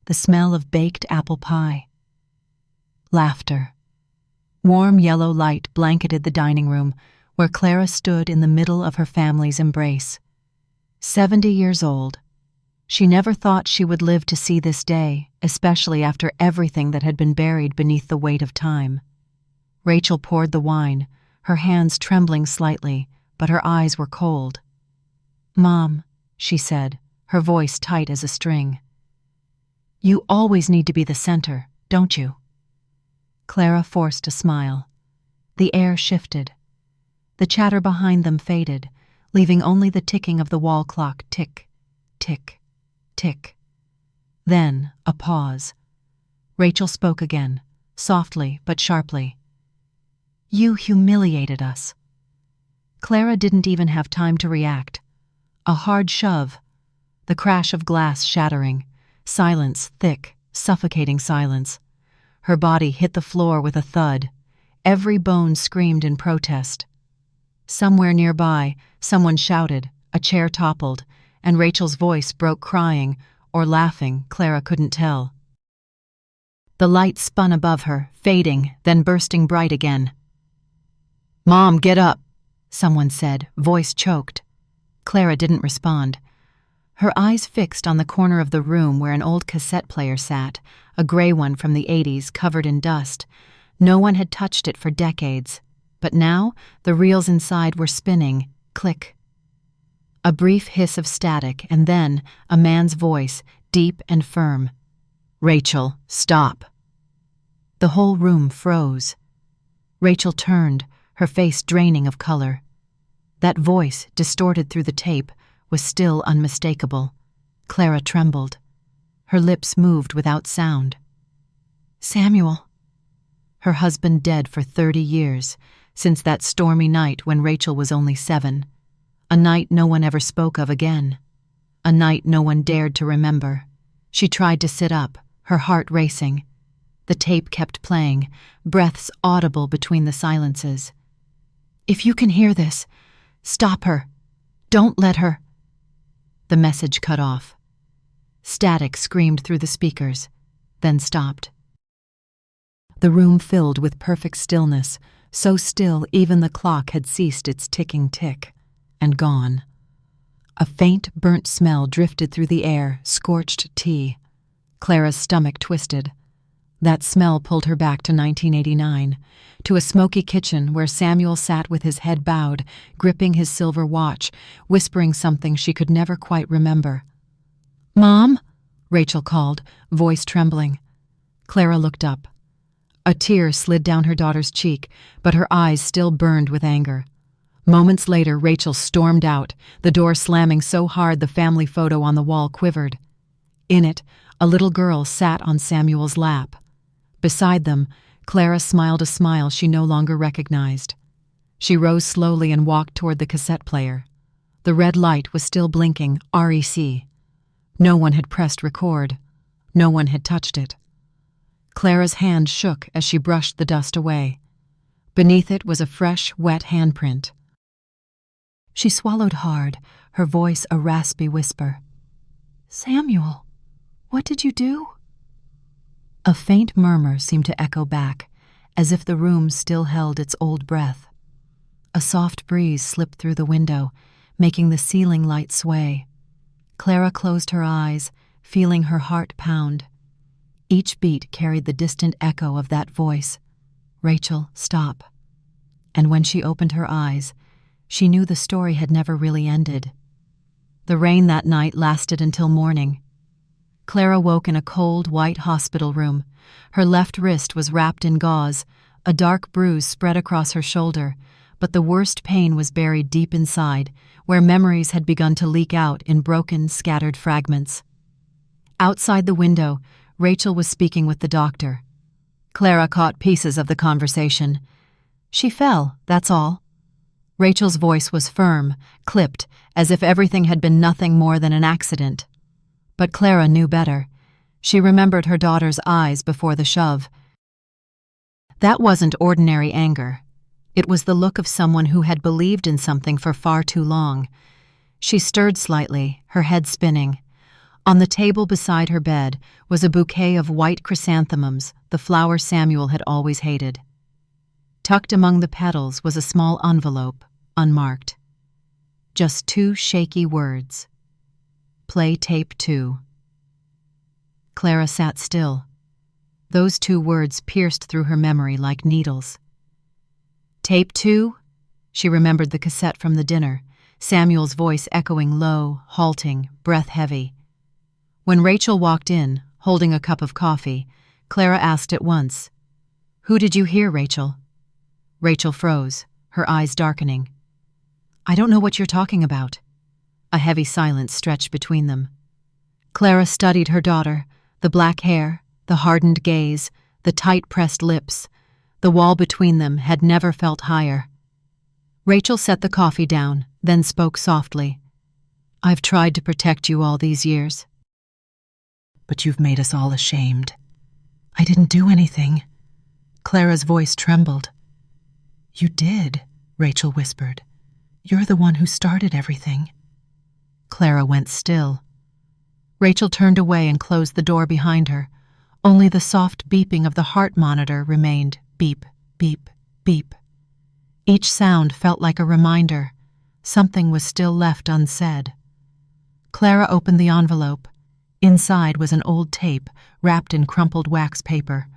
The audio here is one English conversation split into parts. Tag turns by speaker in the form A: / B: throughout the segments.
A: the smell of baked apple pie. Laughter. Warm yellow light blanketed the dining room, where Clara stood in the middle of her family's embrace. 70 years old. She never thought she would live to see this day, especially after everything that had been buried beneath the weight of time. Rachel poured the wine, her hands trembling slightly, but her eyes were cold. "Mom," she said, her voice tight as a string. "You always need to be the center, don't you?" Clara forced a smile. The air shifted. The chatter behind them faded, leaving only the ticking of the wall clock tick, tick, tick. Then a pause. Rachel spoke again, softly but sharply. "You humiliated us." Clara didn't even have time to react. A hard shove, the crash of glass shattering, silence, thick, suffocating silence. Her body hit the floor with a thud. Every bone screamed in protest. Somewhere nearby, someone shouted, a chair toppled, and Rachel's voice broke crying or laughing, Clara couldn't tell. The light spun above her, fading, then bursting bright again. "Mom, get up," someone said, voice choked. Clara didn't respond. Her eyes fixed on the corner of the room where an old cassette player sat, a gray one from the 80s covered in dust. No one had touched it for decades, but now the reels inside were spinning, click. A brief hiss of static, and then a man's voice, deep and firm. "Rachel, stop." The whole room froze. Rachel turned, her face draining of color. That voice, distorted through the tape, was still unmistakable. Clara trembled. Her lips moved without sound. "Samuel." Her husband dead for 30 years, since that stormy night when Rachel was only 7. A night no one ever spoke of again. A night no one dared to remember. She tried to sit up, her heart racing. The tape kept playing, breaths audible between the silences. "If you can hear this, stop her. Don't let her." The message cut off. Static screamed through the speakers, then stopped. The room filled with perfect stillness, so still even the clock had ceased its ticking tick, and gone. A faint, burnt smell drifted through the air, scorched tea. Clara's stomach twisted. That smell pulled her back to 1989, to a smoky kitchen where Samuel sat with his head bowed, gripping his silver watch, whispering something she could never quite remember. "Mom?" Rachel called, voice trembling. Clara looked up. A tear slid down her daughter's cheek, but her eyes still burned with anger. Moments later, Rachel stormed out, the door slamming so hard the family photo on the wall quivered. In it, a little girl sat on Samuel's lap. Beside them, Clara smiled a smile she no longer recognized. She rose slowly and walked toward the cassette player. The red light was still blinking, REC. No one had pressed record. No one had touched it. Clara's hand shook as she brushed the dust away. Beneath it was a fresh, wet handprint. She swallowed hard, her voice a raspy whisper. "Samuel, what did you do?" A faint murmur seemed to echo back, as if the room still held its old breath. A soft breeze slipped through the window, making the ceiling light sway. Clara closed her eyes, feeling her heart pound. Each beat carried the distant echo of that voice. "Rachel, stop." And when she opened her eyes, she knew the story had never really ended. The rain that night lasted until morning. Clara woke in a cold, white hospital room. Her left wrist was wrapped in gauze, a dark bruise spread across her shoulder, but the worst pain was buried deep inside, where memories had begun to leak out in broken, scattered fragments. Outside the window, Rachel was speaking with the doctor. Clara caught pieces of the conversation. "She fell, that's all." Rachel's voice was firm, clipped, as if everything had been nothing more than an accident. But Clara knew better. She remembered her daughter's eyes before the shove. That wasn't ordinary anger. It was the look of someone who had believed in something for far too long. She stirred slightly, her head spinning. On the table beside her bed was a bouquet of white chrysanthemums, the flower Samuel had always hated. Tucked among the petals was a small envelope, unmarked. Just 2 shaky words. Play tape 2. Clara sat still. Those 2 words pierced through her memory like needles. Tape 2? She remembered the cassette from the dinner, Samuel's voice echoing low, halting, breath-heavy. When Rachel walked in, holding a cup of coffee, Clara asked at once, "Who did you hear, Rachel?" Rachel froze, her eyes darkening. "I don't know what you're talking about." A heavy silence stretched between them. Clara studied her daughter, the black hair, the hardened gaze, the tight-pressed lips. The wall between them had never felt higher. Rachel set the coffee down, then spoke softly. "I've tried to protect you all these years. But you've made us all ashamed." "I didn't do anything." Clara's voice trembled. "You did," Rachel whispered. "You're the one who started everything." Clara went still. Rachel turned away and closed the door behind her. Only the soft beeping of the heart monitor remained. Beep, beep, beep. Each sound felt like a reminder. Something was still left unsaid. Clara opened the envelope. Inside was an old tape wrapped in crumpled wax paper.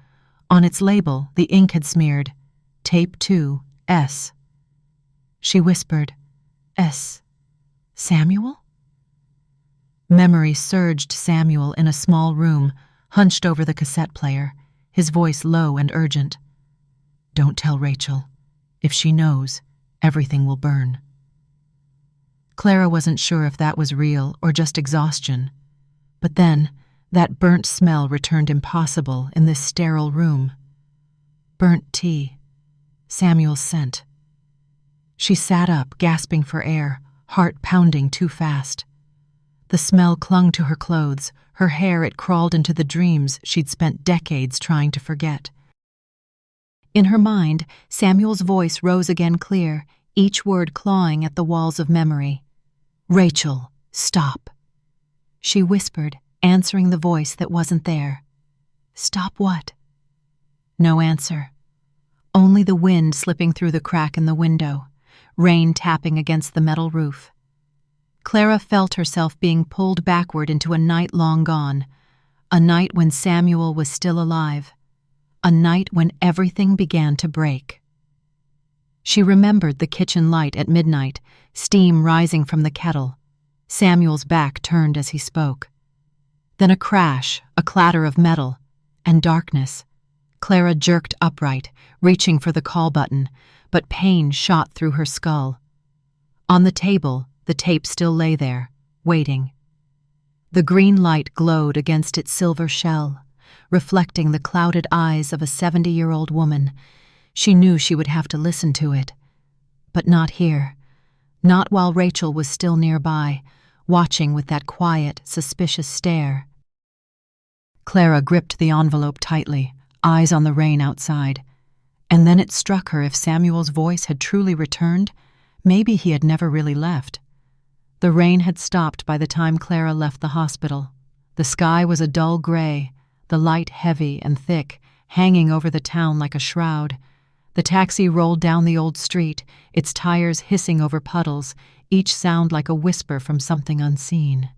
A: On its label, the ink had smeared, Tape 2, S. She whispered, "S. Samuel?" Memory surged Samuel in a small room, hunched over the cassette player, his voice low and urgent. "Don't tell Rachel. If she knows, everything will burn." Clara wasn't sure if that was real or just exhaustion. But then, that burnt smell returned impossible in this sterile room. Burnt tea. Samuel's scent. She sat up, gasping for air, heart pounding too fast. The smell clung to her clothes, her hair. It crawled into the dreams she'd spent decades trying to forget. In her mind, Samuel's voice rose again clear, each word clawing at the walls of memory. "Rachel, stop." She whispered, answering the voice that wasn't there. "Stop what?" No answer. Only the wind slipping through the crack in the window, rain tapping against the metal roof. Clara felt herself being pulled backward into a night long gone, a night when Samuel was still alive, a night when everything began to break. She remembered the kitchen light at midnight, steam rising from the kettle. Samuel's back turned as he spoke. Then a crash, a clatter of metal, and darkness. Clara jerked upright, reaching for the call button, but pain shot through her skull. On the table, the tape still lay there, waiting. The green light glowed against its silver shell, reflecting the clouded eyes of a 70-year-old woman. She knew she would have to listen to it. But not here. Not while Rachel was still nearby, watching with that quiet, suspicious stare. Clara gripped the envelope tightly, eyes on the rain outside. And then it struck her if Samuel's voice had truly returned, maybe he had never really left. The rain had stopped by the time Clara left the hospital. The sky was a dull gray, the light heavy and thick, hanging over the town like a shroud. The taxi rolled down the old street, its tires hissing over puddles, each sound like a whisper from something unseen.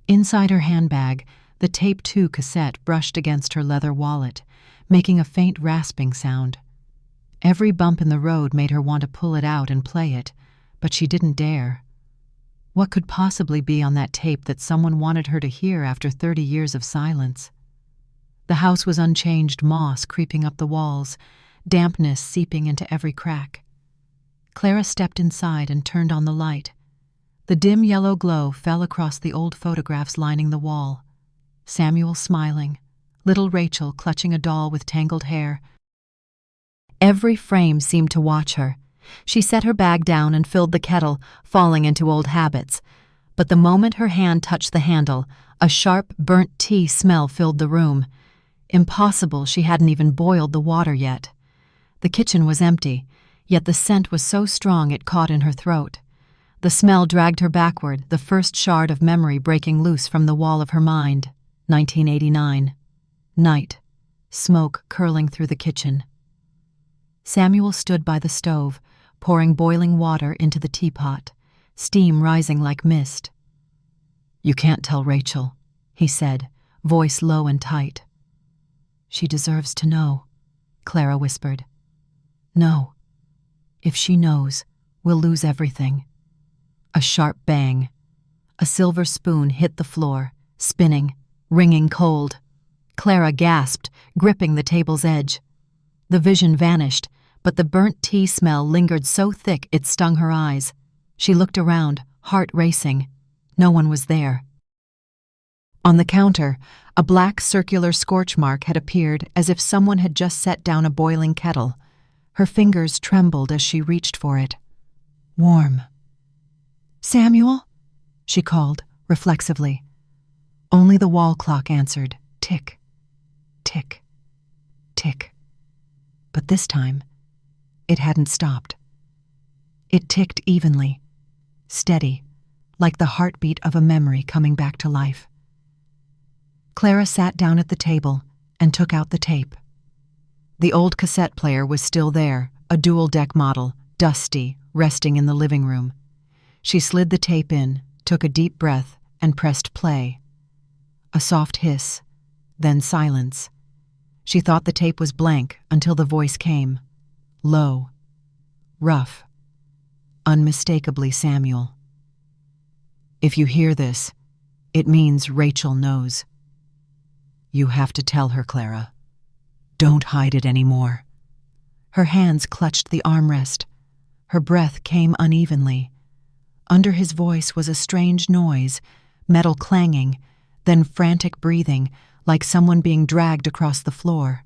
A: Inside her handbag, the Tape 2 cassette brushed against her leather wallet, making a faint rasping sound. Every bump in the road made her want to pull it out and play it, but she didn't dare. What could possibly be on that tape that someone wanted her to hear after 30 years of silence? The house was unchanged moss creeping up the walls, dampness seeping into every crack. Clara stepped inside and turned on the light. The dim yellow glow fell across the old photographs lining the wall. Samuel smiling, little Rachel clutching a doll with tangled hair. Every frame seemed to watch her. She set her bag down and filled the kettle, falling into old habits. But the moment her hand touched the handle, a sharp, burnt tea smell filled the room. Impossible she hadn't even boiled the water yet. The kitchen was empty, yet the scent was so strong it caught in her throat. The smell dragged her backward, the first shard of memory breaking loose from the wall of her mind. 1989. Night. Smoke curling through the kitchen. Samuel stood by the stove, pouring boiling water into the teapot, steam rising like mist. "You can't tell Rachel," he said, voice low and tight. "She deserves to know," Clara whispered. "No. If she knows, we'll lose everything." A sharp bang. A silver spoon hit the floor, spinning, ringing cold. Clara gasped, gripping the table's edge. The vision vanished, but the burnt tea smell lingered so thick it stung her eyes. She looked around, heart racing. No one was there. On the counter, a black circular scorch mark had appeared as if someone had just set down a boiling kettle. Her fingers trembled as she reached for it. Warm. "Samuel?" she called, reflexively. Only the wall clock answered. Tick, tick, tick. But this time, it hadn't stopped. It ticked evenly, steady, like the heartbeat of a memory coming back to life. Clara sat down at the table and took out the tape. The old cassette player was still there, a dual-deck model, dusty, resting in the living room. She slid the tape in, took a deep breath, and pressed play. A soft hiss, then silence. She thought the tape was blank until the voice came. Low, rough, unmistakably Samuel. "If you hear this, it means Rachel knows. You have to tell her, Clara. Don't hide it anymore." Her hands clutched the armrest. Her breath came unevenly. Under his voice was a strange noise, metal clanging, then frantic breathing, like someone being dragged across the floor.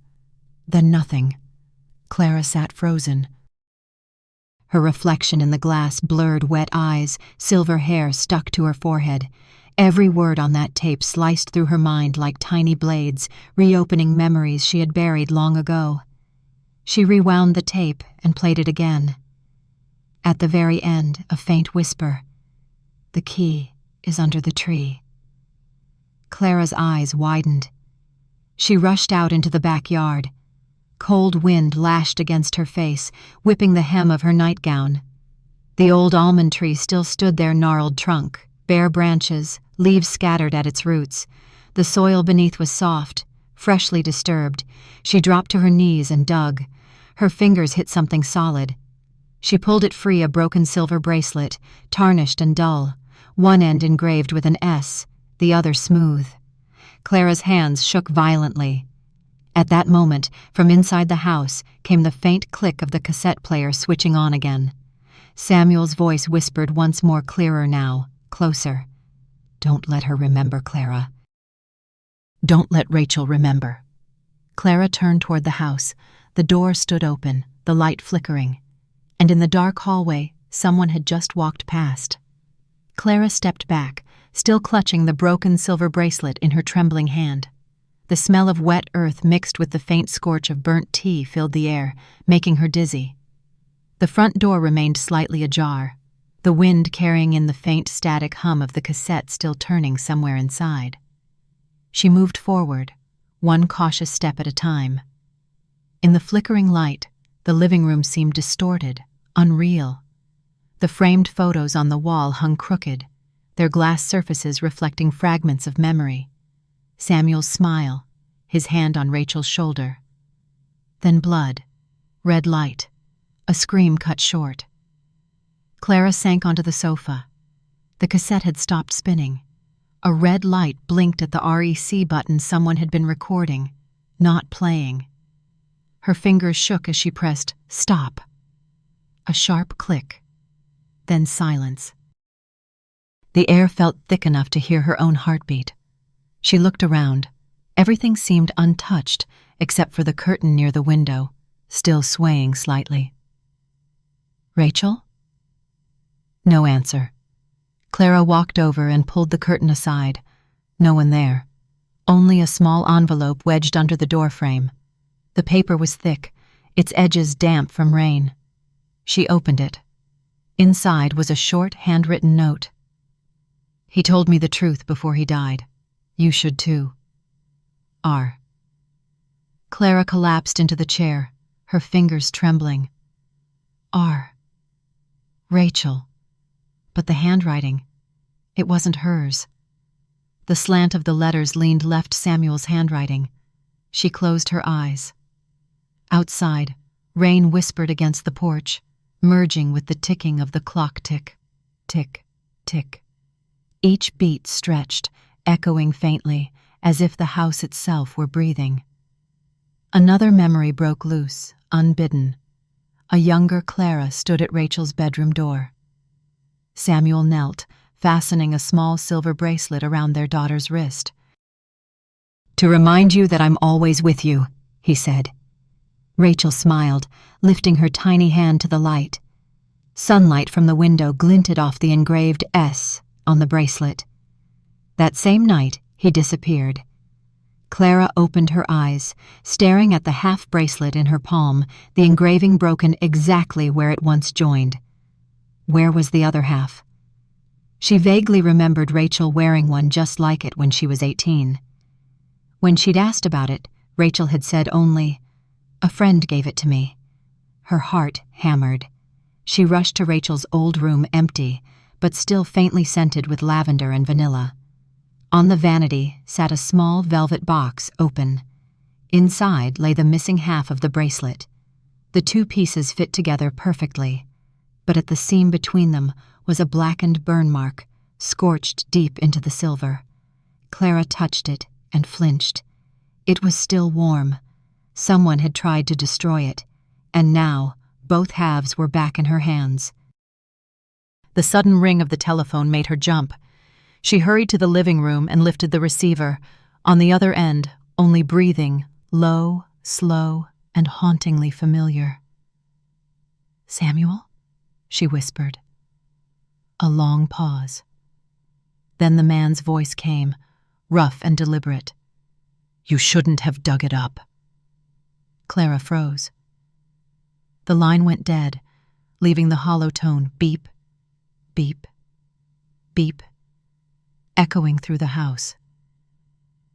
A: Then nothing. Clara sat frozen. Her reflection in the glass blurred wet eyes, silver hair stuck to her forehead. Every word on that tape sliced through her mind like tiny blades, reopening memories she had buried long ago. She rewound the tape and played it again. At the very end, a faint whisper. "The key is under the tree." Clara's eyes widened. She rushed out into the backyard. Cold wind lashed against her face, whipping the hem of her nightgown. The old almond tree still stood their gnarled trunk, bare branches, leaves scattered at its roots. The soil beneath was soft, freshly disturbed. She dropped to her knees and dug. Her fingers hit something solid. She pulled it free, a broken silver bracelet, tarnished and dull, one end engraved with an S, the other smooth. Clara's hands shook violently. At that moment, from inside the house, came the faint click of the cassette player switching on again. Samuel's voice whispered once more, clearer now, closer. "Don't let her remember, Clara. Don't let Rachel remember." Clara turned toward the house. The door stood open, the light flickering. And in the dark hallway, someone had just walked past. Clara stepped back, still clutching the broken silver bracelet in her trembling hand. The smell of wet earth mixed with the faint scorch of burnt tea filled the air, making her dizzy. The front door remained slightly ajar, the wind carrying in the faint static hum of the cassette still turning somewhere inside. She moved forward, one cautious step at a time. In the flickering light, the living room seemed distorted, unreal. The framed photos on the wall hung crooked, their glass surfaces reflecting fragments of memory. Samuel's smile, his hand on Rachel's shoulder. Then blood, red light, a scream cut short. Clara sank onto the sofa. The cassette had stopped spinning. A red light blinked at the REC button someone had been recording, not playing. Her fingers shook as she pressed stop. A sharp click, then silence. The air felt thick enough to hear her own heartbeat. She looked around. Everything seemed untouched except for the curtain near the window, still swaying slightly. "Rachel?" No answer. Clara walked over and pulled the curtain aside. No one there. Only a small envelope wedged under the doorframe. The paper was thick, its edges damp from rain. She opened it. Inside was a short, handwritten note. "He told me the truth before he died. You should too. R." Clara collapsed into the chair, her fingers trembling. R. Rachel. But the handwriting, it wasn't hers. The slant of the letters leaned left Samuel's handwriting. She closed her eyes. Outside, rain whispered against the porch, merging with the ticking of the clock tick, tick, tick. Each beat stretched, echoing faintly, as if the house itself were breathing. Another memory broke loose, unbidden. A younger Clara stood at Rachel's bedroom door. Samuel knelt, fastening a small silver bracelet around their daughter's wrist. "To remind you that I'm always with you," he said. Rachel smiled, lifting her tiny hand to the light. Sunlight from the window glinted off the engraved S on the bracelet. That same night, he disappeared. Clara opened her eyes, staring at the half bracelet in her palm, the engraving broken exactly where it once joined. Where was the other half? She vaguely remembered Rachel wearing one just like it when she was 18. When she'd asked about it, Rachel had said only, "A friend gave it to me." Her heart hammered. She rushed to Rachel's old room, empty, but still faintly scented with lavender and vanilla. On the vanity sat a small velvet box, open. Inside lay the missing half of the bracelet. The two pieces fit together perfectly, but at the seam between them was a blackened burn mark, scorched deep into the silver. Clara touched it and flinched. It was still warm. Someone had tried to destroy it, and now both halves were back in her hands. The sudden ring of the telephone made her jump. She hurried to the living room and lifted the receiver. On the other end, only breathing, low, slow, and hauntingly familiar. "Samuel?" she whispered. A long pause. Then the man's voice came, rough and deliberate. "You shouldn't have dug it up." Clara froze. The line went dead, leaving the hollow tone beep, beep, beep, echoing through the house.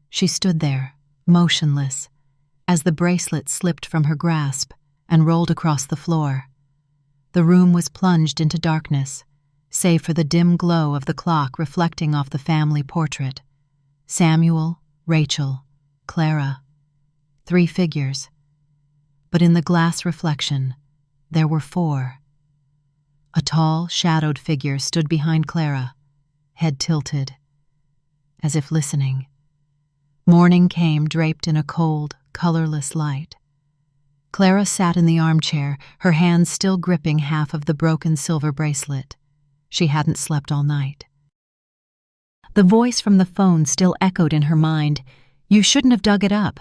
A: She stood there, motionless, as the bracelet slipped from her grasp and rolled across the floor. The room was plunged into darkness, save for the dim glow of the clock reflecting off the family portrait. Samuel, Rachel, Clara. 3 figures. But in the glass reflection, there were 4. A tall, shadowed figure stood behind Clara, head tilted, as if listening. Morning came draped in a cold, colorless light. Clara sat in the armchair, her hands still gripping half of the broken silver bracelet. She hadn't slept all night. The voice from the phone still echoed in her mind. You shouldn't have dug it up.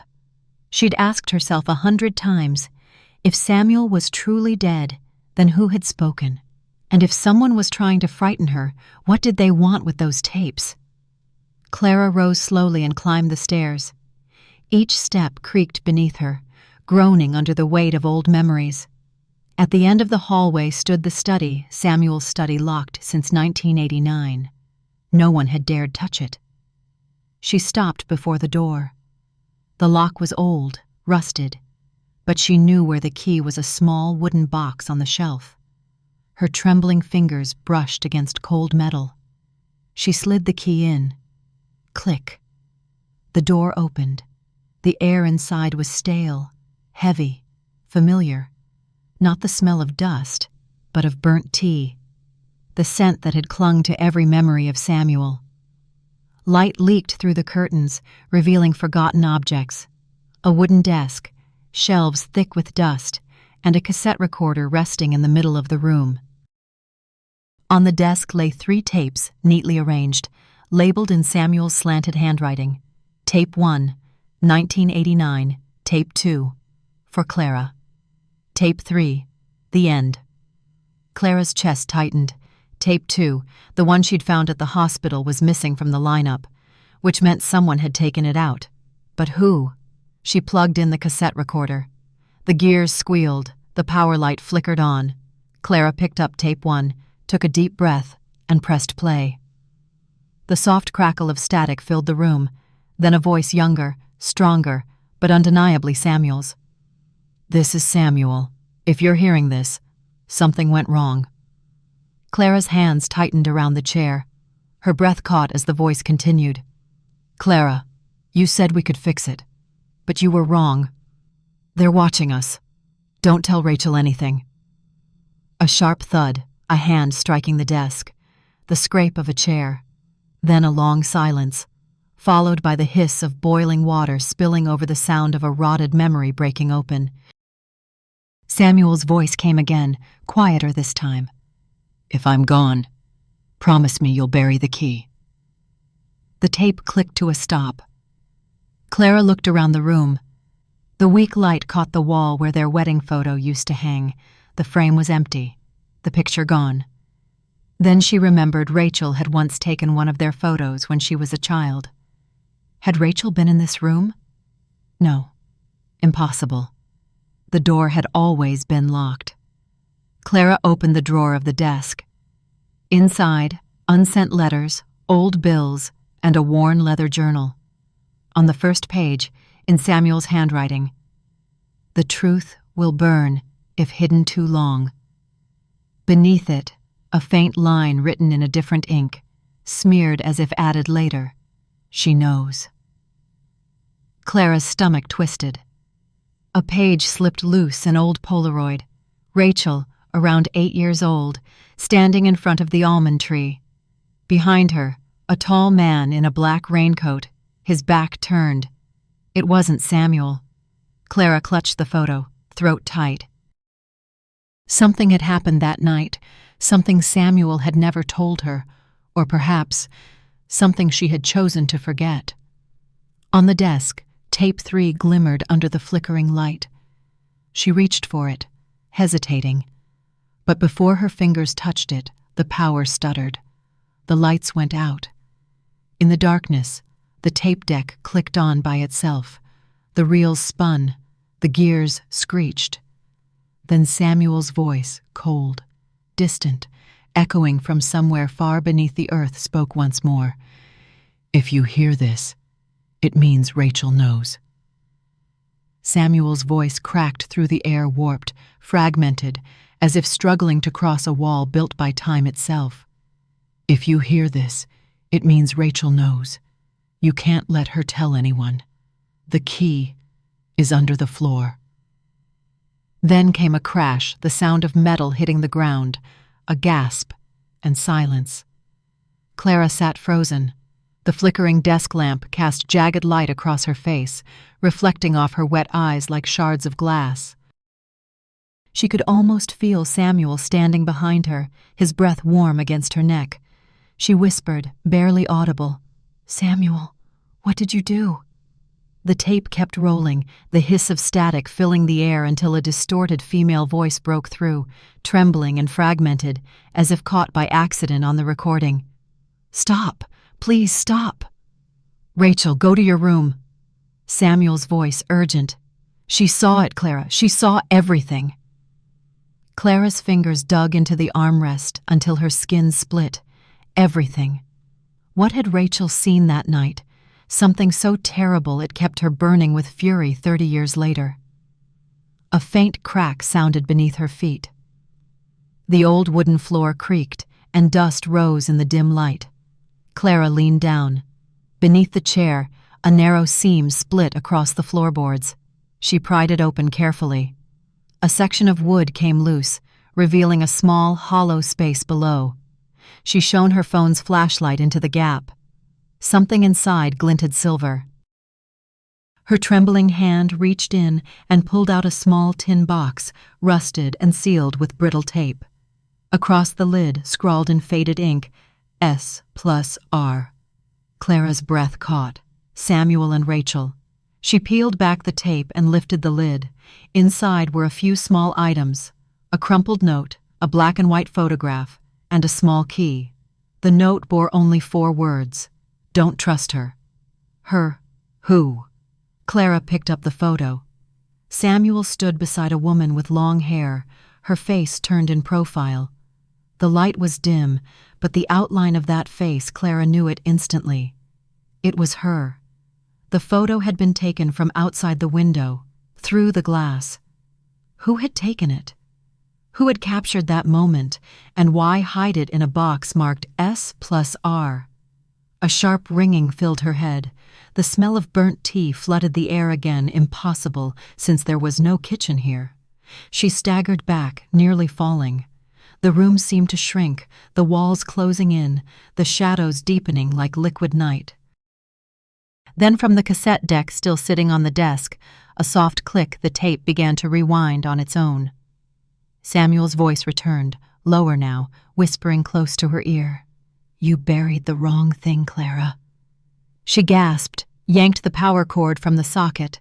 A: She'd asked herself 100 times, if Samuel was truly dead, then who had spoken? And if someone was trying to frighten her, what did they want with those tapes? Clara rose slowly and climbed the stairs. Each step creaked beneath her, groaning under the weight of old memories. At the end of the hallway stood the study, Samuel's study locked since 1989. No one had dared touch it. She stopped before the door. The lock was old, rusted, but she knew where the key was, a small wooden box on the shelf. Her trembling fingers brushed against cold metal. She slid the key in. Click. The door opened. The air inside was stale, heavy, familiar. Not the smell of dust, but of burnt tea. The scent that had clung to every memory of Samuel. Light leaked through the curtains, revealing forgotten objects. A wooden desk, shelves thick with dust, and a cassette recorder resting in the middle of the room. On the desk lay 3 tapes, neatly arranged, labeled in Samuel's slanted handwriting. Tape 1, 1989, Tape 2, for Clara. Tape 3, the end. Clara's chest tightened. Tape 2, the one she'd found at the hospital, was missing from the lineup, which meant someone had taken it out. But who? She plugged in the cassette recorder. The gears squealed, the power light flickered on. Clara picked up Tape 1, took a deep breath, and pressed play. The soft crackle of static filled the room, then a voice younger, stronger, but undeniably Samuel's. "This is Samuel. If you're hearing this, something went wrong." Clara's hands tightened around the chair. Her breath caught as the voice continued. "Clara, you said we could fix it, but you were wrong. They're watching us. Don't tell Rachel anything." A sharp thud, a hand striking the desk, the scrape of a chair, then a long silence, followed by the hiss of boiling water spilling over the sound of a rotted memory breaking open. Samuel's voice came again, quieter this time. "If I'm gone, promise me you'll bury the key." The tape clicked to a stop. Clara looked around the room. The weak light caught the wall where their wedding photo used to hang. The frame was empty, the picture gone. Then she remembered Rachel had once taken one of their photos when she was a child. Had Rachel been in this room? No. Impossible. The door had always been locked. Clara opened the drawer of the desk. Inside, unsent letters, old bills, and a worn leather journal. On the first page, in Samuel's handwriting, "The truth will burn if hidden too long." Beneath it, a faint line written in a different ink, smeared as if added later. "She knows." Clara's stomach twisted. A page slipped loose, an old Polaroid. Rachel, around 8 years old, standing in front of the almond tree. Behind her, a tall man in a black raincoat, his back turned. It wasn't Samuel. Clara clutched the photo, throat tight. Something had happened that night, something Samuel had never told her, or perhaps something she had chosen to forget. On the desk, tape 3 glimmered under the flickering light. She reached for it, hesitating. But before her fingers touched it, the power stuttered. The lights went out. In the darkness, the tape deck clicked on by itself. The reels spun. The gears screeched. Then Samuel's voice, cold, distant, echoing from somewhere far beneath the earth, spoke once more. "If you hear this, it means Rachel knows." Samuel's voice cracked through the air, warped, fragmented, as if struggling to cross a wall built by time itself. "If you hear this, it means Rachel knows. You can't let her tell anyone. The key is under the floor." Then came a crash, the sound of metal hitting the ground, a gasp, and silence. Clara sat frozen. The flickering desk lamp cast jagged light across her face, reflecting off her wet eyes like shards of glass. She could almost feel Samuel standing behind her, his breath warm against her neck. She whispered, barely audible, "Samuel, what did you do?" The tape kept rolling, the hiss of static filling the air until a distorted female voice broke through, trembling and fragmented, as if caught by accident on the recording. "Stop! Please stop!" "Rachel, go to your room." Samuel's voice, urgent. She saw it, Clara. She saw everything. Clara's fingers dug into the armrest until her skin split. Everything. What had Rachel seen that night? Something so terrible it kept her burning with fury 30 years later. A faint crack sounded beneath her feet. The old wooden floor creaked, and dust rose in the dim light. Clara leaned down. Beneath the chair, a narrow seam split across the floorboards. She pried it open carefully. A section of wood came loose, revealing a small, hollow space below. She shone her phone's flashlight into the gap. Something inside glinted silver. Her trembling hand reached in and pulled out a small tin box, rusted and sealed with brittle tape. Across the lid, scrawled in faded ink, S+R. Clara's breath caught. Samuel and Rachel. She peeled back the tape and lifted the lid. Inside were a few small items, a crumpled note, a black and white photograph, and a small key. The note bore only 4 words. "Don't trust her." Her who? Clara picked up the photo. Samuel stood beside a woman with long hair, her face turned in profile. The light was dim, but the outline of that face, Clara knew it instantly. It was her. The photo had been taken from outside the window, through the glass. Who had taken it? Who had captured that moment, and why hide it in a box marked S+R? A sharp ringing filled her head. The smell of burnt tea flooded the air again, impossible, since there was no kitchen here. She staggered back, nearly falling. The room seemed to shrink, the walls closing in, the shadows deepening like liquid night. Then from the cassette deck still sitting on the desk, a soft click, the tape began to rewind on its own. Samuel's voice returned, lower now, whispering close to her ear. "You buried the wrong thing, Clara." She gasped, yanked the power cord from the socket.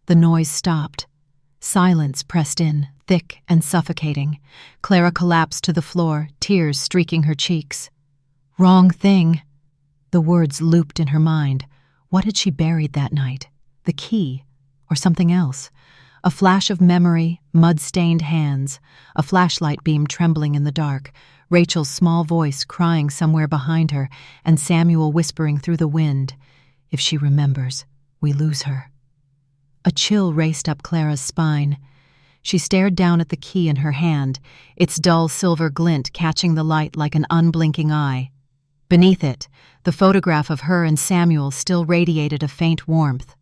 A: The noise stopped. Silence pressed in, thick and suffocating. Clara collapsed to the floor, tears streaking her cheeks. "Wrong thing." The words looped in her mind. What had she buried that night? The key? Or something else? A flash of memory, mud-stained hands, a flashlight beam trembling in the dark, Rachel's small voice crying somewhere behind her, and Samuel whispering through the wind, "If she remembers, we lose her." A chill raced up Clara's spine. She stared down at the key in her hand, its dull silver glint catching the light like an unblinking eye. Beneath it, the photograph of her and Samuel still radiated a faint warmth.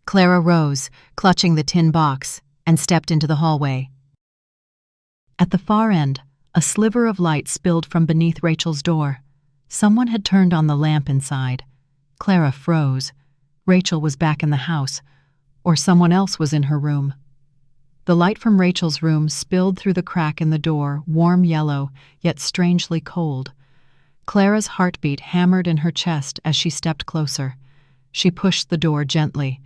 A: Clara rose, clutching the tin box, and stepped into the hallway. At the far end, a sliver of light spilled from beneath Rachel's door. Someone had turned on the lamp inside. Clara froze. Rachel was back in the house, or someone else was in her room. The light from Rachel's room spilled through the crack in the door, warm yellow, yet strangely cold. Clara's heartbeat hammered in her chest as she stepped closer. She pushed the door gently.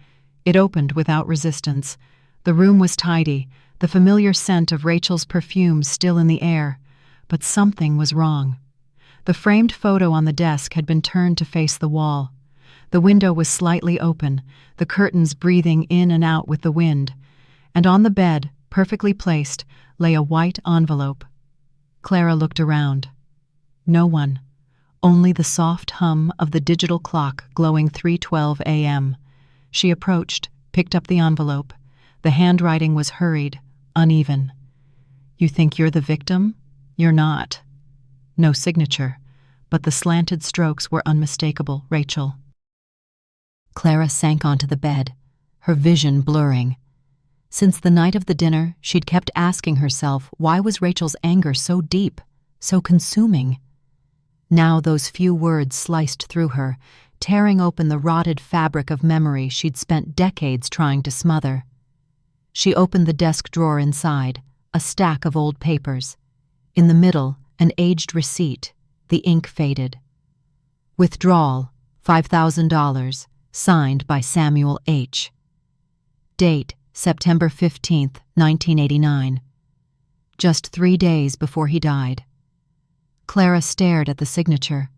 A: It opened without resistance. The room was tidy, the familiar scent of Rachel's perfume still in the air, but something was wrong. The framed photo on the desk had been turned to face the wall. The window was slightly open, the curtains breathing in and out with the wind, and on the bed, perfectly placed, lay a white envelope. Clara looked around. No one. Only the soft hum of the digital clock glowing 3:12 a.m. She approached, picked up the envelope. The handwriting was hurried, uneven. "You think you're the victim? You're not." No signature, but the slanted strokes were unmistakable. Rachel. Clara sank onto the bed, her vision blurring. Since the night of the dinner, she'd kept asking herself, why was Rachel's anger so deep, so consuming? Now those few words sliced through her, tearing open the rotted fabric of memory she'd spent decades trying to smother. She opened the desk drawer inside, a stack of old papers. In the middle, an aged receipt, the ink faded. Withdrawal, $5,000, signed by Samuel H. Date, September 15th, 1989. Just 3 days before he died. Clara stared at the signature.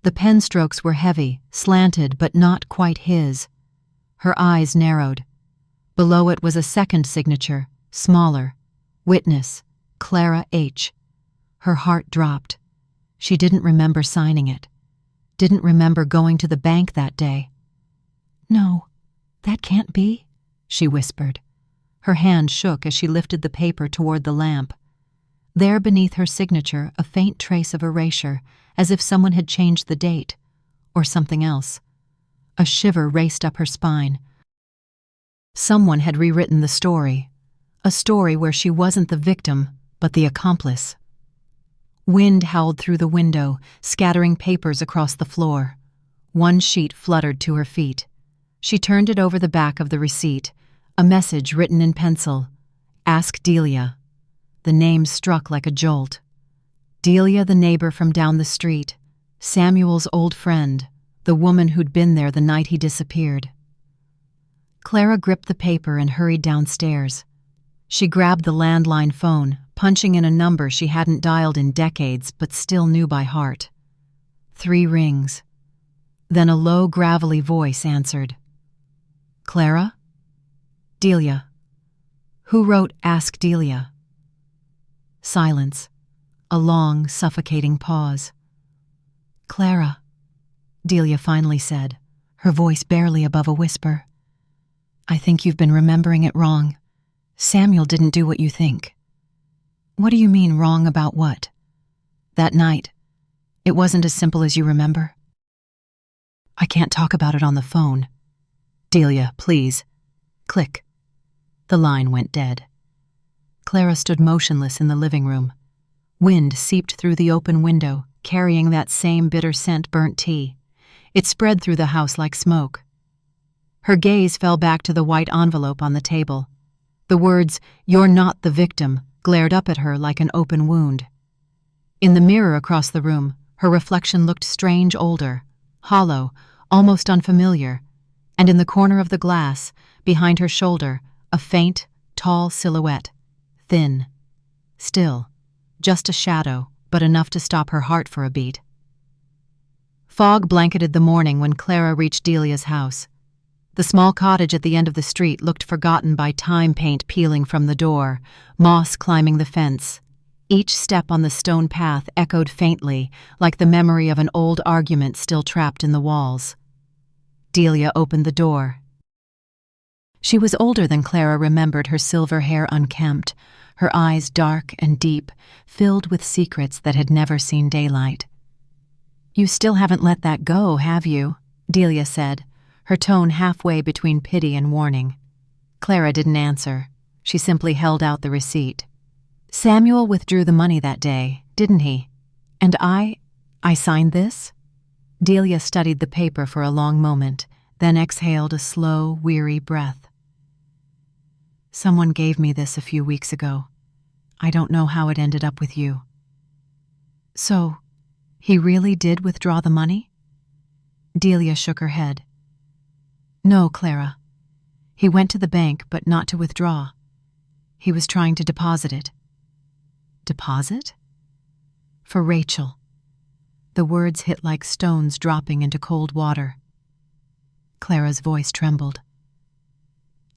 A: The pen strokes were heavy, slanted, but not quite his. Her eyes narrowed. Below it was a second signature, smaller. Witness, Clara H. Her heart dropped. She didn't remember signing it. Didn't remember going to the bank that day. "No, that can't be," she whispered. Her hand shook as she lifted the paper toward the lamp. There beneath her signature, a faint trace of erasure, as if someone had changed the date, or something else. A shiver raced up her spine. Someone had rewritten the story, a story where she wasn't the victim, but the accomplice. Wind howled through the window, scattering papers across the floor. One sheet fluttered to her feet. She turned it over the back of the receipt, a message written in pencil. "Ask Delia." The name struck like a jolt. Delia, the neighbor from down the street, Samuel's old friend, the woman who'd been there the night he disappeared. Clara gripped the paper and hurried downstairs. She grabbed the landline phone, punching in a number she hadn't dialed in decades but still knew by heart. 3 rings. Then a low, gravelly voice answered. "Clara?" "Delia." "Who wrote Ask Delia?" Silence. a long, suffocating pause. "Clara," Delia finally said, her voice barely above a whisper. "I think you've been remembering it wrong. Samuel didn't do what you think." "What do you mean wrong about what?" "That night. It wasn't as simple as you remember." "I can't talk about it on the phone." "Delia, please." Click. The line went dead. Clara stood motionless in the living room. Wind seeped through the open window, carrying that same bitter scent burnt tea. It spread through the house like smoke. Her gaze fell back to the white envelope on the table. The words, "You're not the victim," glared up at her like an open wound. In the mirror across the room, her reflection looked strange older, hollow, almost unfamiliar, and in the corner of the glass, behind her shoulder, a faint, tall silhouette, thin, still, just a shadow, but enough to stop her heart for a beat. Fog blanketed the morning when Clara reached Delia's house. The small cottage at the end of the street looked forgotten by time paint peeling from the door, moss climbing the fence. Each step on the stone path echoed faintly, like the memory of an old argument still trapped in the walls. Delia opened the door. She was older than Clara remembered, her silver hair unkempt, her eyes dark and deep, filled with secrets that had never seen daylight. "You still haven't let that go, have you?" Delia said, her tone halfway between pity and warning. Clara didn't answer. She simply held out the receipt. "Samuel withdrew the money that day, didn't he? And I signed this?" Delia studied the paper for a long moment, then exhaled a slow, weary breath. "Someone gave me this a few weeks ago. I don't know how it ended up with you." "So, he really did withdraw the money?" Delia shook her head. "No, Clara. He went to the bank, but not to withdraw. He was trying to deposit it." "Deposit?" "For Rachel." The words hit like stones dropping into cold water. Clara's voice trembled.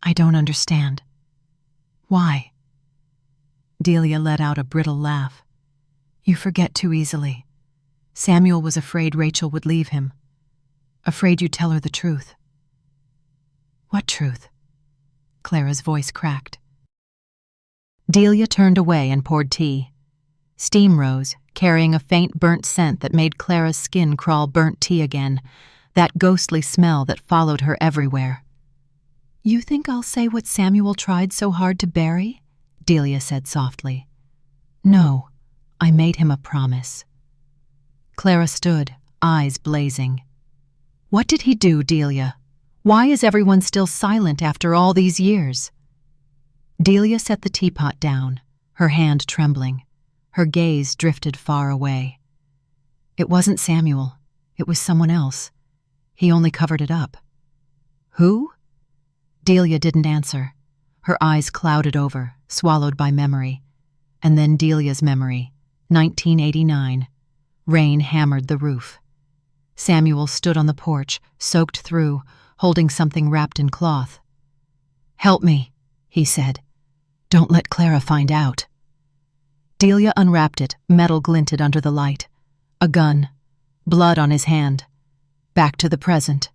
A: "I don't understand. Why?" Delia let out a brittle laugh. "You forget too easily. Samuel was afraid Rachel would leave him. Afraid you'd tell her the truth." "What truth?" Clara's voice cracked. Delia turned away and poured tea. Steam rose, carrying a faint burnt scent that made Clara's skin crawl burnt tea again, that ghostly smell that followed her everywhere. "You think I'll say what Samuel tried so hard to bury?" Delia said softly. "No, I made him a promise." Clara stood, eyes blazing. "What did he do, Delia? Why is everyone still silent after all these years?" Delia set the teapot down, her hand trembling. Her gaze drifted far away. "It wasn't Samuel. It was someone else. He only covered it up." "Who?" Delia didn't answer. Her eyes clouded over, swallowed by memory. And then Delia's memory, 1989. Rain hammered the roof. Samuel stood on the porch, soaked through, holding something wrapped in cloth. "Help me," he said. "Don't let Clara find out." Delia unwrapped it, metal glinted under the light. A gun. Blood on his hand. Back to the present.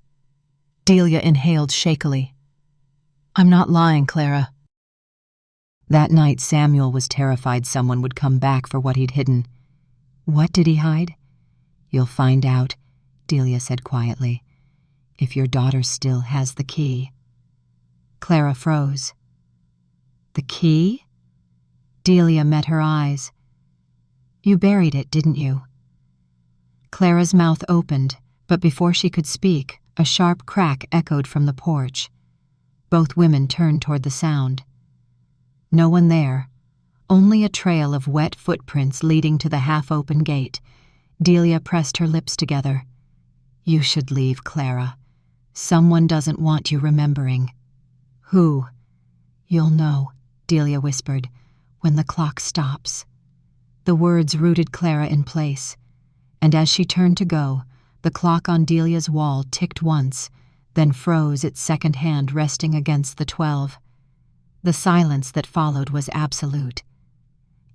A: Delia inhaled shakily. "I'm not lying, Clara." That night Samuel was terrified someone would come back for what he'd hidden. "What did he hide?" "You'll find out," Delia said quietly, "if your daughter still has the key." Clara froze. "The key?" Delia met her eyes. "You buried it, didn't you?" Clara's mouth opened, but before she could speak, a sharp crack echoed from the porch. Both women turned toward the sound. No one there, only a trail of wet footprints leading to the half-open gate. Delia pressed her lips together. "You should leave, Clara. Someone doesn't want you remembering." "Who?" "You'll know," Delia whispered, "when the clock stops." The words rooted Clara in place, and as she turned to go, the clock on Delia's wall ticked once, then froze, its second hand resting against the 12. The silence that followed was absolute.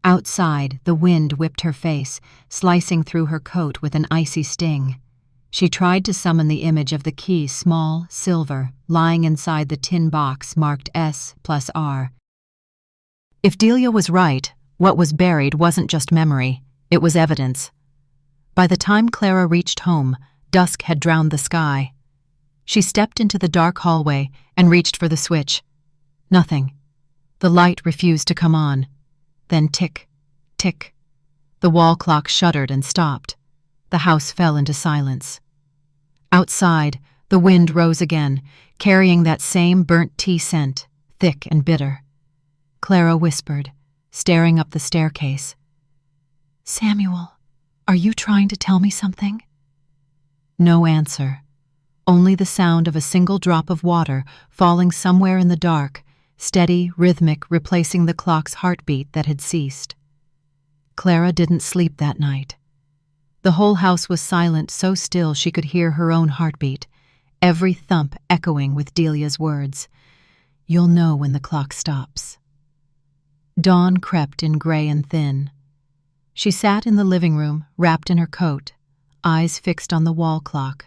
A: Outside, the wind whipped her face, slicing through her coat with an icy sting. She tried to summon the image of the key, small, silver, lying inside the tin box marked S+R. If Delia was right, what was buried wasn't just memory, it was evidence. By the time Clara reached home, dusk had drowned the sky. She stepped into the dark hallway and reached for the switch. Nothing. The light refused to come on. Then tick, tick. The wall clock shuddered and stopped. The house fell into silence. Outside, the wind rose again, carrying that same burnt tea scent, thick and bitter. Clara whispered, staring up the staircase. "Samuel, are you trying to tell me something?" No answer. Only the sound of a single drop of water falling somewhere in the dark, steady, rhythmic, replacing the clock's heartbeat that had ceased. Clara didn't sleep that night. The whole house was silent, so still she could hear her own heartbeat, every thump echoing with Delia's words. "You'll know when the clock stops." Dawn crept in gray and thin. She sat in the living room, wrapped in her coat, eyes fixed on the wall clock.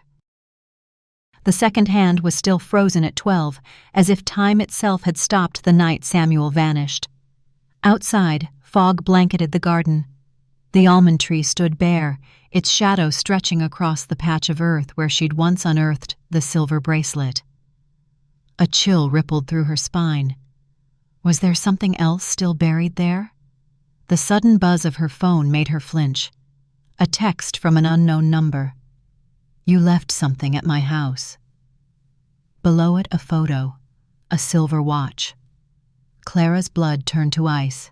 A: The second hand was still frozen at 12, as if time itself had stopped the night Samuel vanished. Outside, fog blanketed the garden. The almond tree stood bare, its shadow stretching across the patch of earth where she'd once unearthed the silver bracelet. A chill rippled through her spine. Was there something else still buried there? The sudden buzz of her phone made her flinch. A text from an unknown number. "You left something at my house." Below it, a photo, a silver watch. Clara's blood turned to ice.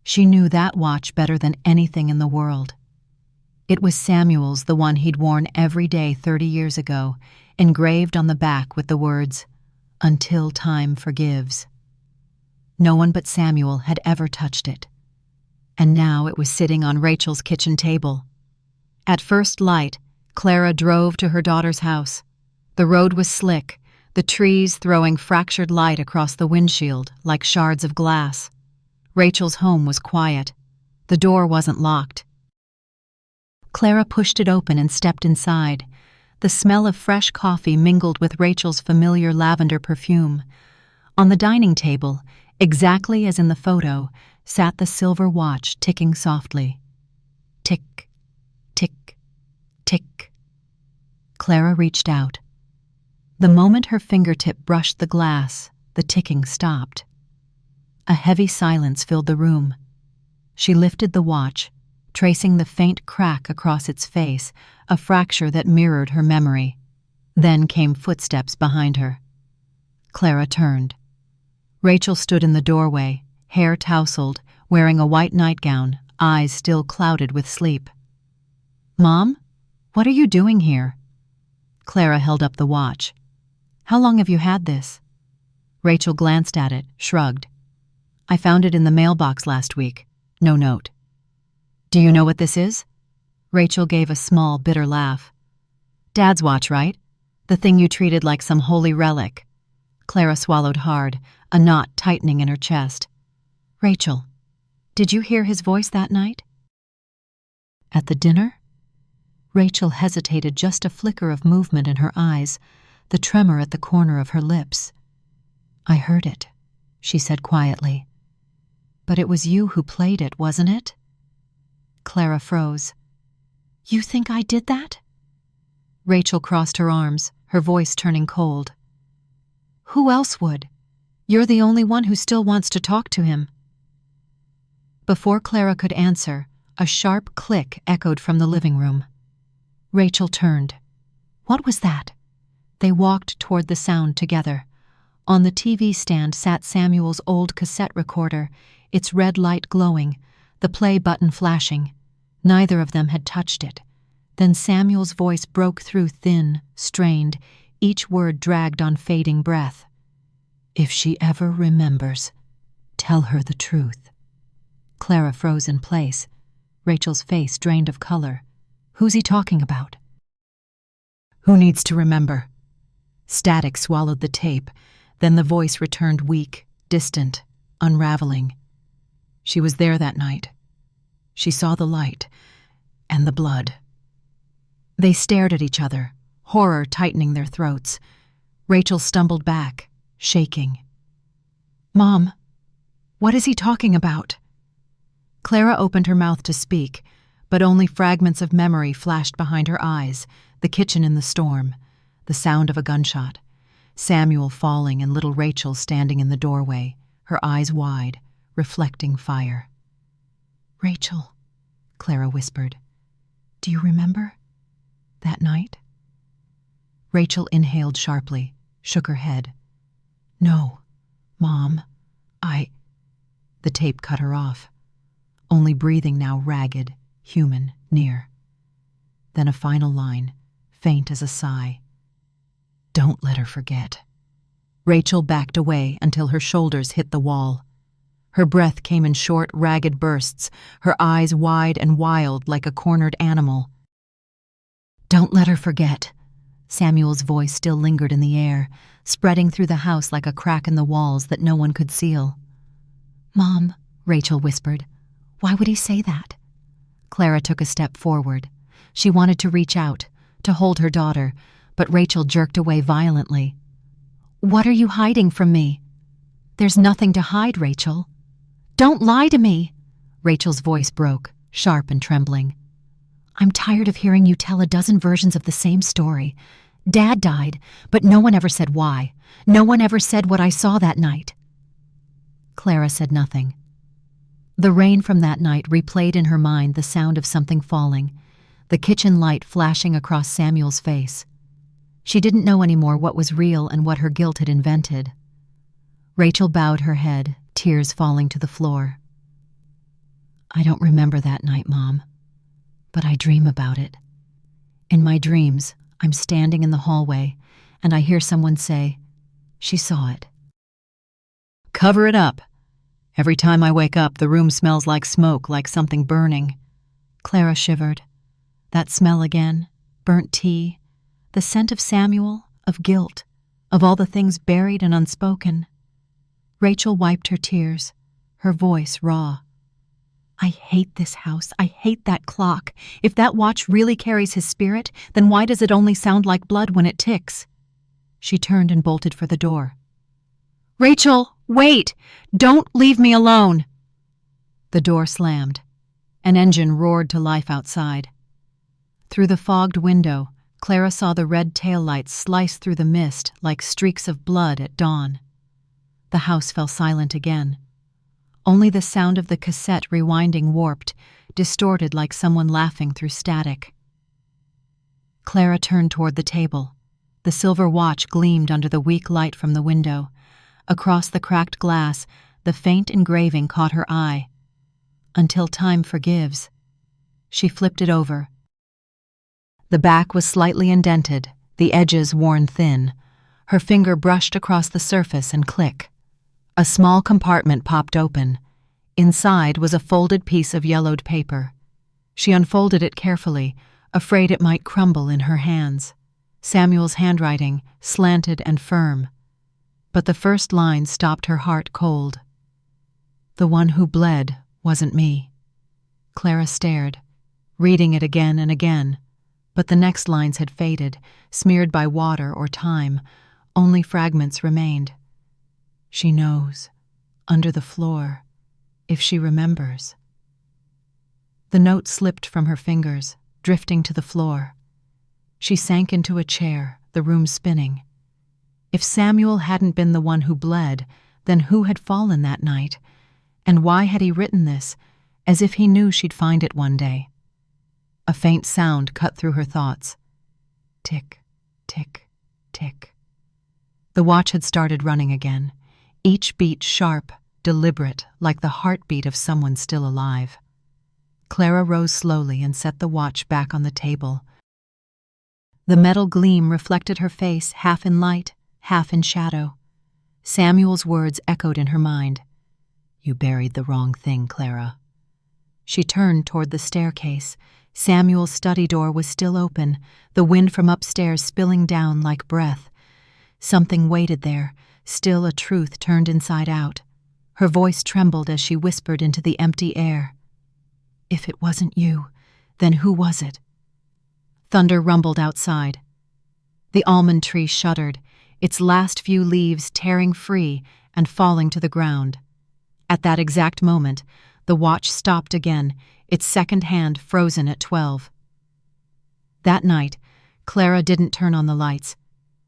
A: She knew that watch better than anything in the world. It was Samuel's, the one he'd worn every day 30 years ago, engraved on the back with the words, "Until time forgives." No one but Samuel had ever touched it. And now it was sitting on Rachel's kitchen table. At first light, Clara drove to her daughter's house. The road was slick, the trees throwing fractured light across the windshield like shards of glass. Rachel's home was quiet. The door wasn't locked. Clara pushed it open and stepped inside. The smell of fresh coffee mingled with Rachel's familiar lavender perfume. On the dining table, exactly as in the photo, sat the silver watch ticking softly. Tick, tick, tick. Clara reached out. The moment her fingertip brushed the glass, the ticking stopped. A heavy silence filled the room. She lifted the watch, tracing the faint crack across its face, a fracture that mirrored her memory. Then came footsteps behind her. Clara turned. Rachel stood in the doorway, hair tousled, wearing a white nightgown, eyes still clouded with sleep. "Mom, what are you doing here?" Clara held up the watch. "How long have you had this?" Rachel glanced at it, shrugged. "I found it in the mailbox last week. No note." "Do you know what this is?" Rachel gave a small, bitter laugh. "Dad's watch, right? The thing you treated like some holy relic." Clara swallowed hard, a knot tightening in her chest. "Rachel, did you hear his voice that night?" "At the dinner?" Rachel hesitated, just a flicker of movement in her eyes, the tremor at the corner of her lips. "I heard it," she said quietly. "But it was you who played it, wasn't it?" Clara froze. "You think I did that?" Rachel crossed her arms, her voice turning cold. "Who else would? You're the only one who still wants to talk to him." Before Clara could answer, a sharp click echoed from the living room. Rachel turned. What was that? They walked toward the sound together. On the TV stand sat Samuel's old cassette recorder, its red light glowing, the play button flashing. Neither of them had touched it. Then Samuel's voice broke through, thin, strained, each word dragged on fading breath. "If she ever remembers, tell her the truth." Clara froze in place. Rachel's face drained of color. Who's he talking about? "Who needs to remember?" Static swallowed the tape, then the voice returned weak, distant, unraveling. She was there that night. She saw the light and the blood. They stared at each other, horror tightening their throats. Rachel stumbled back, shaking. "Mom, what is he talking about?" Clara opened her mouth to speak, but only fragments of memory flashed behind her eyes, the kitchen in the storm, the sound of a gunshot, Samuel falling and little Rachel standing in the doorway, her eyes wide, reflecting fire. "Rachel," Clara whispered, "do you remember that night?" Rachel inhaled sharply, shook her head. "No, Mom, The tape cut her off, only breathing now ragged, human, near. Then a final line, faint as a sigh. "Don't let her forget." Rachel backed away until her shoulders hit the wall. Her breath came in short, ragged bursts, her eyes wide and wild like a cornered animal. "Don't let her forget." Samuel's voice still lingered in the air, spreading through the house like a crack in the walls that no one could seal. "Mom," Rachel whispered, "why would he say that?" Clara took a step forward. She wanted to reach out, to hold her daughter, but Rachel jerked away violently. "What are you hiding from me?" "There's nothing to hide, Rachel." "Don't lie to me!" Rachel's voice broke, sharp and trembling. "I'm tired of hearing you tell a dozen versions of the same story. Dad died, but no one ever said why. No one ever said what I saw that night." Clara said nothing. The rain from that night replayed in her mind the sound of something falling, the kitchen light flashing across Samuel's face. She didn't know anymore what was real and what her guilt had invented. Rachel bowed her head, tears falling to the floor. "I don't remember that night, Mom, but I dream about it. In my dreams, I'm standing in the hallway, and I hear someone say, 'She saw it.'" "Cover it up. Every time I wake up, the room smells like smoke, like something burning." Clara shivered. That smell again, burnt tea, the scent of Samuel, of guilt, of all the things buried and unspoken. Rachel wiped her tears, her voice raw. "I hate this house. I hate that clock. If that watch really carries his spirit, then why does it only sound like blood when it ticks?" She turned and bolted for the door. "Rachel, wait! Don't leave me alone!" The door slammed. An engine roared to life outside. Through the fogged window, Clara saw the red taillights slice through the mist like streaks of blood at dawn. The house fell silent again. Only the sound of the cassette rewinding warped, distorted like someone laughing through static. Clara turned toward the table. The silver watch gleamed under the weak light from the window. Across the cracked glass, the faint engraving caught her eye. "Until time forgives." She flipped it over. The back was slightly indented, the edges worn thin. Her finger brushed across the surface and click. A small compartment popped open. Inside was a folded piece of yellowed paper. She unfolded it carefully, afraid it might crumble in her hands. Samuel's handwriting, slanted and firm. But the first line stopped her heart cold. "The one who bled wasn't me." Clara stared, reading it again and again, but the next lines had faded, smeared by water or time. Only fragments remained. "She knows. Under the floor. If she remembers." The note slipped from her fingers, drifting to the floor. She sank into a chair, the room spinning. If Samuel hadn't been the one who bled, then who had fallen that night? And why had he written this, as if he knew she'd find it one day? A faint sound cut through her thoughts. Tick, tick, tick. The watch had started running again, each beat sharp, deliberate, like the heartbeat of someone still alive. Clara rose slowly and set the watch back on the table. The metal gleam reflected her face, half in light, half in shadow. Samuel's words echoed in her mind. "You buried the wrong thing, Clara." She turned toward the staircase. Samuel's study door was still open, the wind from upstairs spilling down like breath. Something waited there, still a truth turned inside out. Her voice trembled as she whispered into the empty air. "If it wasn't you, then who was it?" Thunder rumbled outside. The almond tree shuddered, its last few leaves tearing free and falling to the ground. At that exact moment, the watch stopped again, its second hand frozen at 12. That night, Clara didn't turn on the lights.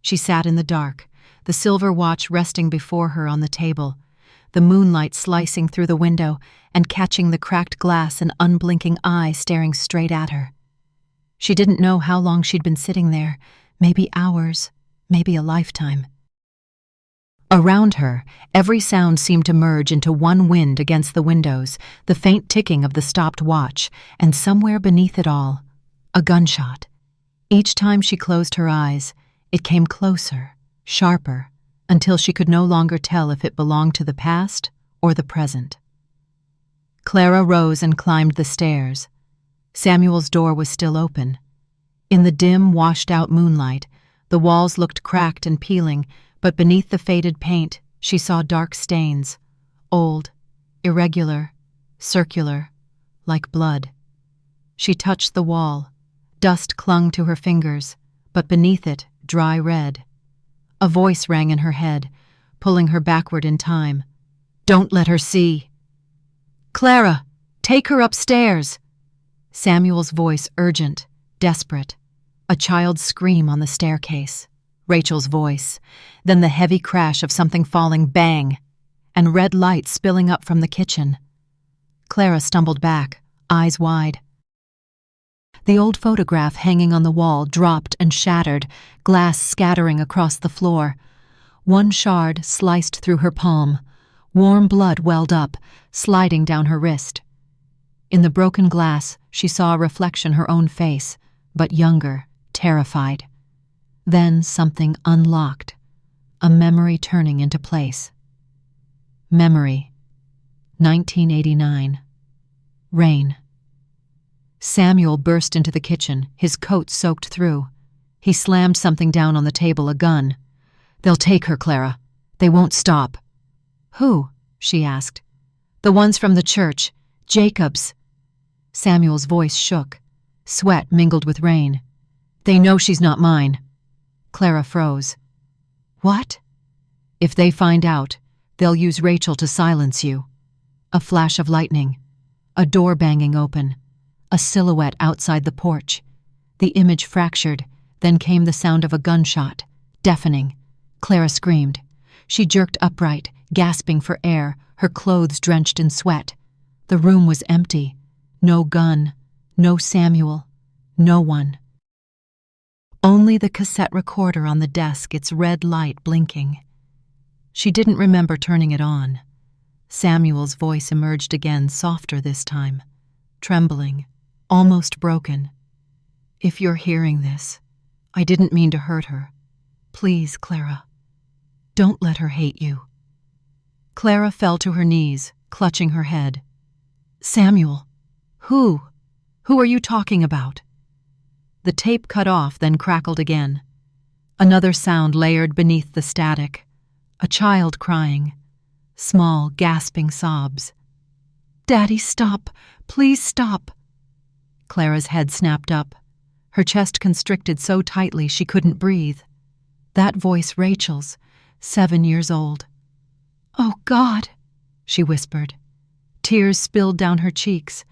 A: She sat in the dark, the silver watch resting before her on the table, the moonlight slicing through the window and catching the cracked glass and unblinking eye staring straight at her. She didn't know how long she'd been sitting there, maybe hours, maybe a lifetime. Around her, every sound seemed to merge into one wind against the windows, the faint ticking of the stopped watch, and somewhere beneath it all, a gunshot. Each time she closed her eyes, it came closer, sharper, until she could no longer tell if it belonged to the past or the present. Clara rose and climbed the stairs. Samuel's door was still open. In the dim, washed-out moonlight, the walls looked cracked and peeling, but beneath the faded paint, she saw dark stains, old, irregular, circular, like blood. She touched the wall. Dust clung to her fingers, but beneath it, dry red. A voice rang in her head, pulling her backward in time. "Don't let her see." "Clara, take her upstairs!" Samuel's voice urgent, desperate. A child's scream on the staircase. Rachel's voice. Then the heavy crash of something falling, bang, and red light spilling up from the kitchen. Clara stumbled back, eyes wide. The old photograph hanging on the wall dropped and shattered, glass scattering across the floor. One shard sliced through her palm. Warm blood welled up, sliding down her wrist. In the broken glass, she saw a reflection her own face, but younger, terrified. Then something unlocked, a memory turning into place. Memory. 1989. Rain. Samuel burst into the kitchen, his coat soaked through. He slammed something down on the table, a gun. "They'll take her, Clara. They won't stop." "Who?" she asked. "The ones from the church. Jacobs." Samuel's voice shook. Sweat mingled with rain. "They know she's not mine." Clara froze. "What?" "If they find out, they'll use Rachel to silence you." A flash of lightning. A door banging open. A silhouette outside the porch. The image fractured, then came the sound of a gunshot, deafening. Clara screamed. She jerked upright, gasping for air, her clothes drenched in sweat. The room was empty. No gun, no Samuel, no one. Only the cassette recorder on the desk, its red light blinking. She didn't remember turning it on. Samuel's voice emerged again, softer this time, trembling, almost broken. "If you're hearing this, I didn't mean to hurt her. Please, Clara, don't let her hate you." Clara fell to her knees, clutching her head. "Samuel, who? Who are you talking about?" The tape cut off, then crackled again. Another sound layered beneath the static. A child crying. Small, gasping sobs. "Daddy, stop! Please stop!" Clara's head snapped up. Her chest constricted so tightly she couldn't breathe. That voice Rachel's, 7 years old. "Oh, God!" she whispered. Tears spilled down her cheeks.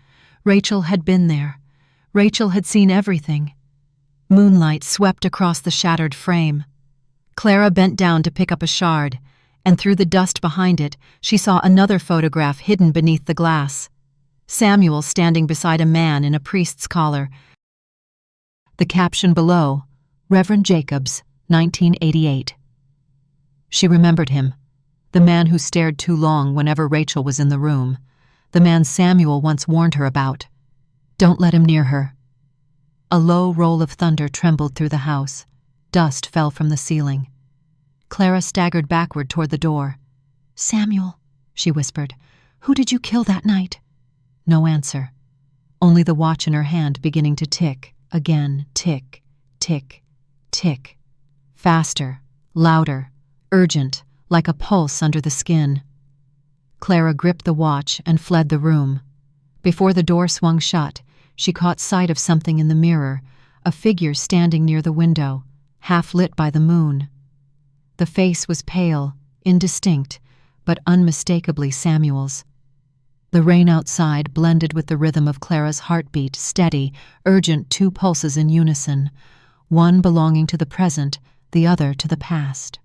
A: Rachel had been there. Rachel had seen everything. Moonlight swept across the shattered frame. Clara bent down to pick up a shard, and through the dust behind it, she saw another photograph hidden beneath the glass. Samuel standing beside a man in a priest's collar. The caption below, Reverend Jacobs, 1988. She remembered him, the man who stared too long whenever Rachel was in the room, the man Samuel once warned her about. Don't let him near her. A low roll of thunder trembled through the house. Dust fell from the ceiling. Clara staggered backward toward the door. "Samuel," she whispered, "who did you kill that night?" No answer. Only the watch in her hand beginning to tick, again, tick, tick, tick. Faster, louder, urgent, like a pulse under the skin. Clara gripped the watch and fled the room. Before the door swung shut, she caught sight of something in the mirror, a figure standing near the window, half lit by the moon. The face was pale, indistinct, but unmistakably Samuel's. The rain outside blended with the rhythm of Clara's heartbeat, steady, urgent, 2 pulses in unison, one belonging to the present, the other to the past.